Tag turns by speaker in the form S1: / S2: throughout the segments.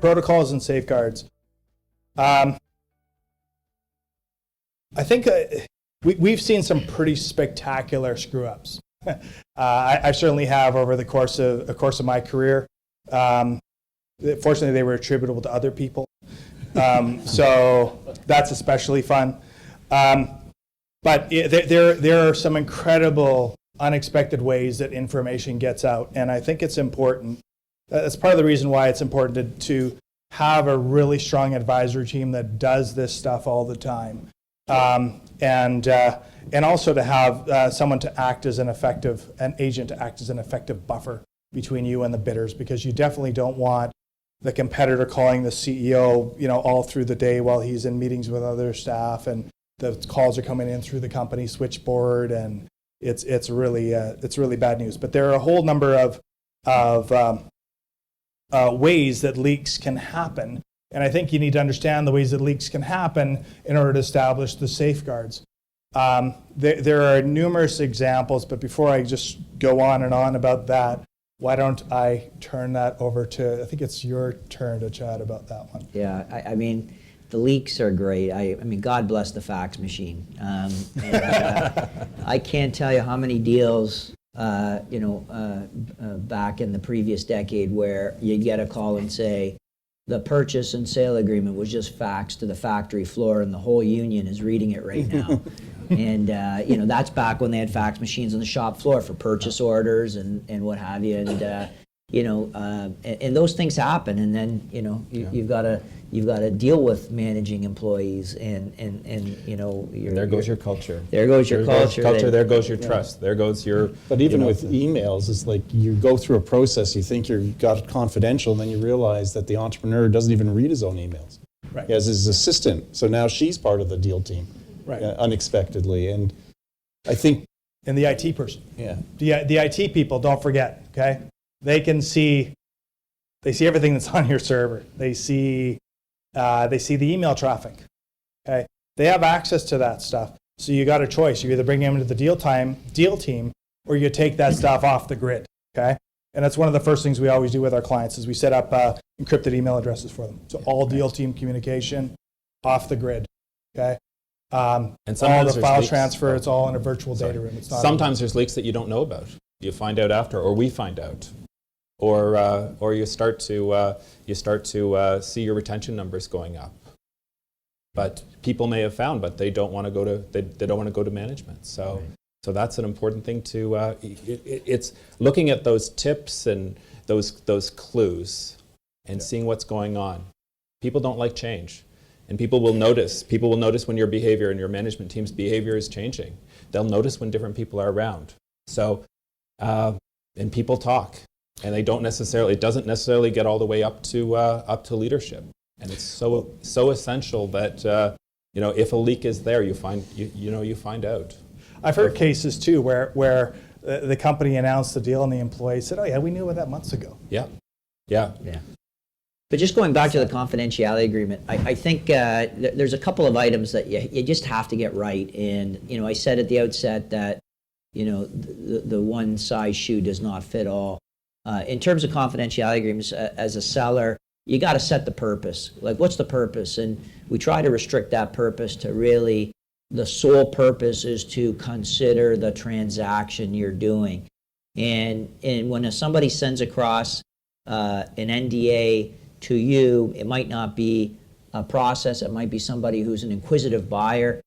S1: protocols and safeguards. I think we've seen some pretty spectacular screw-ups. I certainly have over the course of my career. Fortunately, they were attributable to other people, so that's especially fun. But there are some incredible, unexpected ways that information gets out, and I think it's important. That's part of the reason why it's important to have a really strong advisory team that does this stuff all the time, and also to have someone to act as an agent to act as an effective buffer between you and the bidders, because you definitely don't want the competitor calling the CEO, all through the day while he's in meetings with other staff, and the calls are coming in through the company switchboard, and it's really bad news. But there are a whole number of ways that leaks can happen, and I think you need to understand the ways that leaks can happen in order to establish the safeguards. There are numerous examples, but before I just go on and on about that, why don't I turn that over to, I think it's your turn to chat about that one.
S2: Yeah, I mean, the leaks are great. I mean, God bless the fax machine. I can't tell you how many deals, back in the previous decade where you'd get a call and say, the purchase and sale agreement was just faxed to the factory floor and the whole union is reading it right now. And, that's back when they had fax machines on the shop floor for purchase orders and what have you. And, and those things happen. And then, you've got to deal with managing employees and
S3: there goes your culture.
S2: There goes your culture.
S3: There goes your trust. There goes your.
S4: But even with emails, it's like you go through a process, you think you've got it confidential, and then you realize that the entrepreneur doesn't even read his own emails.
S1: Right.
S4: He has his assistant. So now she's part of the deal team.
S1: Right.
S4: Unexpectedly. And I think.
S1: And the IT person.
S4: Yeah.
S1: The IT people, don't forget, okay? They see everything that's on your server. They see the email traffic, okay? They have access to that stuff. So you got a choice. You either bring them into the deal team, or you take that stuff off the grid, okay? And that's one of the first things we always do with our clients is we set up encrypted email addresses for them. So all deal team communication off the grid, okay?
S3: And
S1: all the file transfer, it's all in a virtual data room. It's not
S3: sometimes there's leaks that you don't know about. You find out after, or we find out. Or you start to see your retention numbers going up, but people may have found, but they don't want to go to they don't want to go to management. So that's an important thing to. It's looking at those tips and those clues, and seeing what's going on. People don't like change, and people will notice. People will notice when your behavior and your management team's behavior is changing. They'll notice when different people are around. So, and people talk. And they don't necessarily. It doesn't necessarily get all the way up to leadership. And it's so essential that if a leak is there, you find out.
S1: I've heard cases too where the company announced the deal and the employee said, "Oh yeah, we knew about that months ago."
S3: Yeah.
S2: But just going back to the confidentiality agreement, I think there's a couple of items that you just have to get right. And I said at the outset that the one size shoe does not fit all. In terms of confidentiality agreements, as a seller, you got to set the purpose. Like, what's the purpose? And we try to restrict that purpose to really the sole purpose is to consider the transaction you're doing. And when somebody sends across an NDA to you, it might not be a process. It might be somebody who's an inquisitive buyer.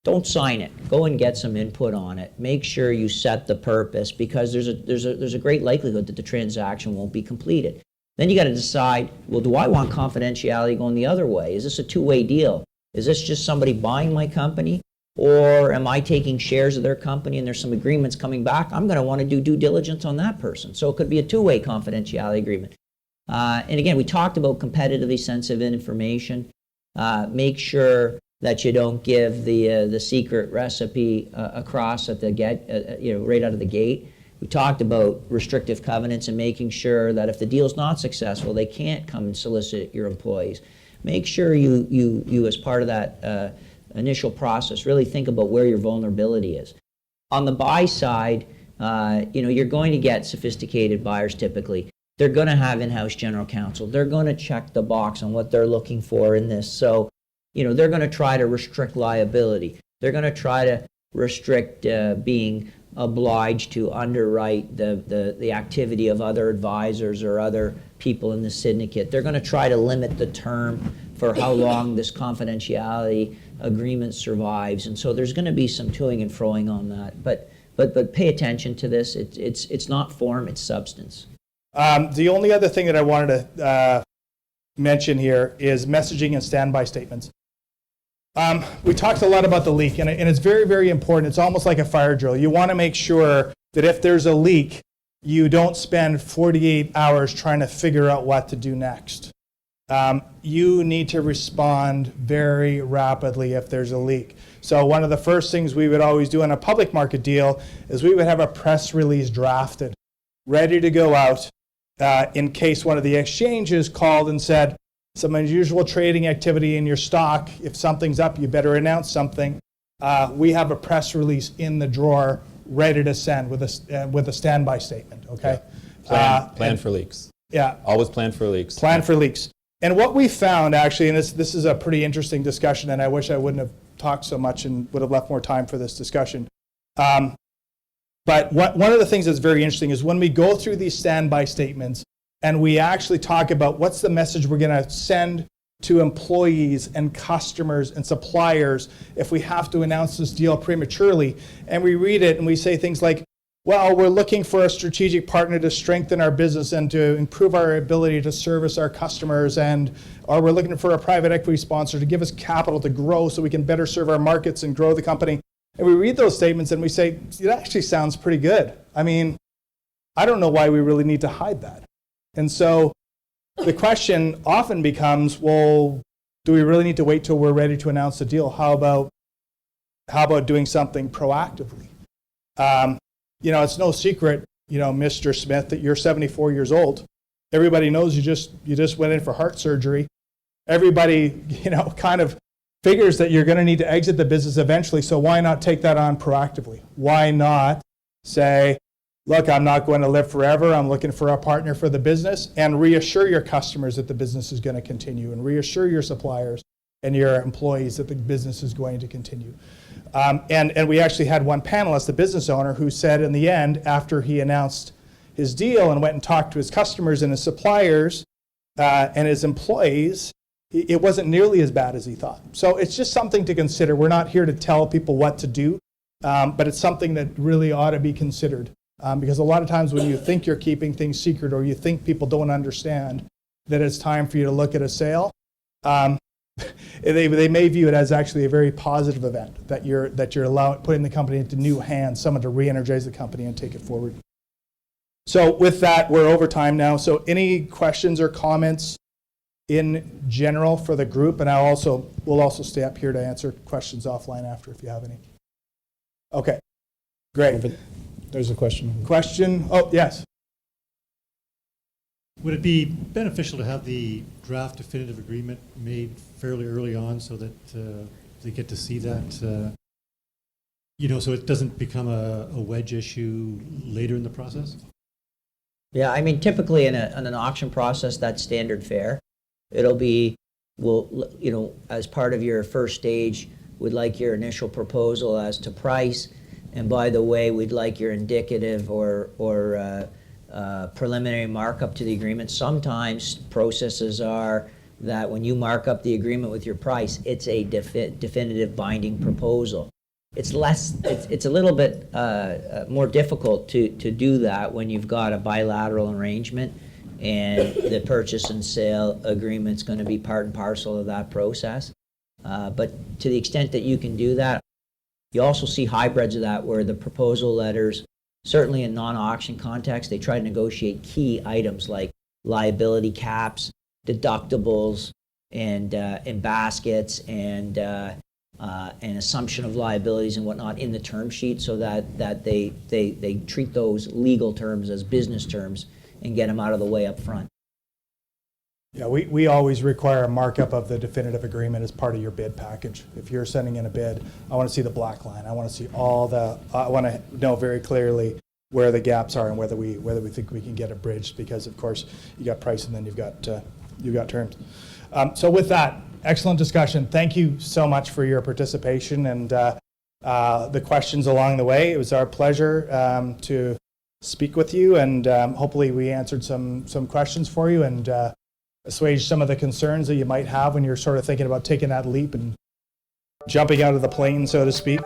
S2: Don't sign it. Go and get some input on it. Make sure you set the purpose, because there's a great likelihood that the transaction won't be completed. Then you got to decide, well, do I want confidentiality going the other way? Is this a two-way deal? Is this just somebody buying my company, or am I taking shares of their company and there's some agreements coming back? I'm going to want to do due diligence on that person. So it could be a two-way confidentiality agreement. And again, we talked about competitively sensitive information. Make sure that you don't give the secret recipe across at the right out of the gate. We talked about restrictive covenants and making sure that if the deal's not successful, they can't come and solicit your employees. Make sure you as part of that initial process, really think about where your vulnerability is. On the buy side, you're going to get sophisticated buyers typically. They're going to have in-house general counsel. They're going to check the box on what they're looking for in this. So, they're going to try to restrict liability. They're going to try to restrict being obliged to underwrite the activity of other advisors or other people in the syndicate. They're going to try to limit the term for how long this confidentiality agreement survives. And so there's going to be some toing and froing on that. But pay attention to this. It's not form, it's substance.
S1: The only other thing that I wanted to mention here is messaging and standby statements. We talked a lot about the leak, and it's very, very important. It's almost like a fire drill. You want to make sure that if there's a leak, you don't spend 48 hours trying to figure out what to do next. You need to respond very rapidly if there's a leak. So one of the first things we would always do in a public market deal is we would have a press release drafted, ready to go out in case one of the exchanges called and said, some unusual trading activity in your stock. If something's up, you better announce something. We have a press release in the drawer ready to send with a standby statement, okay?
S3: Plan for leaks.
S1: Yeah.
S3: Always plan for leaks.
S1: Plan for leaks. And what we found, actually, and this is a pretty interesting discussion, and I wish I wouldn't have talked so much and would have left more time for this discussion. But one of the things that's very interesting is when we go through these standby statements and we actually talk about what's the message we're going to send to employees and customers and suppliers if we have to announce this deal prematurely, and we read it and we say things like, well, we're looking for a strategic partner to strengthen our business and to improve our ability to service our customers, or we're looking for a private equity sponsor to give us capital to grow so we can better serve our markets and grow the company. And we read those statements and we say, it actually sounds pretty good. I mean, I don't know why we really need to hide that. And so the question often becomes, well, do we really need to wait till we're ready to announce the deal? How about doing something proactively? It's no secret, Mr. Smith, that you're 74 years old. Everybody knows you just went in for heart surgery. Everybody, kind of figures that you're going to need to exit the business eventually, so why not take that on proactively? Why not say, look, I'm not going to live forever. I'm looking for a partner for the business, and reassure your customers that the business is going to continue, and reassure your suppliers and your employees that the business is going to continue. And we actually had one panelist, a business owner, who said in the end, after he announced his deal and went and talked to his customers and his suppliers and his employees, it wasn't nearly as bad as he thought. So it's just something to consider. We're not here to tell people what to do, but it's something that really ought to be considered. Because a lot of times when you think you're keeping things secret or you think people don't understand that it's time for you to look at a sale, they may view it as actually a very positive event, that you're putting the company into new hands, someone to re-energize the company and take it forward. So with that, we're over time now. So any questions or comments in general for the group? And we'll also stay up here to answer questions offline after if you have any. Okay, great.
S4: There's a question.
S1: Question? Oh, yes.
S5: Would it be beneficial to have the draft definitive agreement made fairly early on so that they get to see that, so it doesn't become a wedge issue later in the process?
S2: Yeah, I mean, typically in an auction process, that's standard fare. It'll be, as part of your first stage, we'd like your initial proposal as to price. And by the way, we'd like your indicative or preliminary markup to the agreement. Sometimes processes are that when you mark up the agreement with your price, it's a definitive binding proposal. It's a little bit more difficult to do that when you've got a bilateral arrangement and the purchase and sale agreement's going to be part and parcel of that process. But to the extent that you can do that, you also see hybrids of that where the proposal letters, certainly in non-auction context, they try to negotiate key items like liability caps, deductibles, and baskets, and an assumption of liabilities and whatnot in the term sheet, so that they treat those legal terms as business terms and get them out of the way up front.
S1: Yeah, we always require a markup of the definitive agreement as part of your bid package. If you're sending in a bid, I want to see the black line. I want to see I want to know very clearly where the gaps are and whether we think we can get it bridged, because of course you got price and then you've got terms. So with that, excellent discussion. Thank you so much for your participation and the questions along the way. It was our pleasure to speak with you, and hopefully we answered some questions for you and assuaged some of the concerns that you might have when you're sort of thinking about taking that leap and jumping out of the plane, so to speak.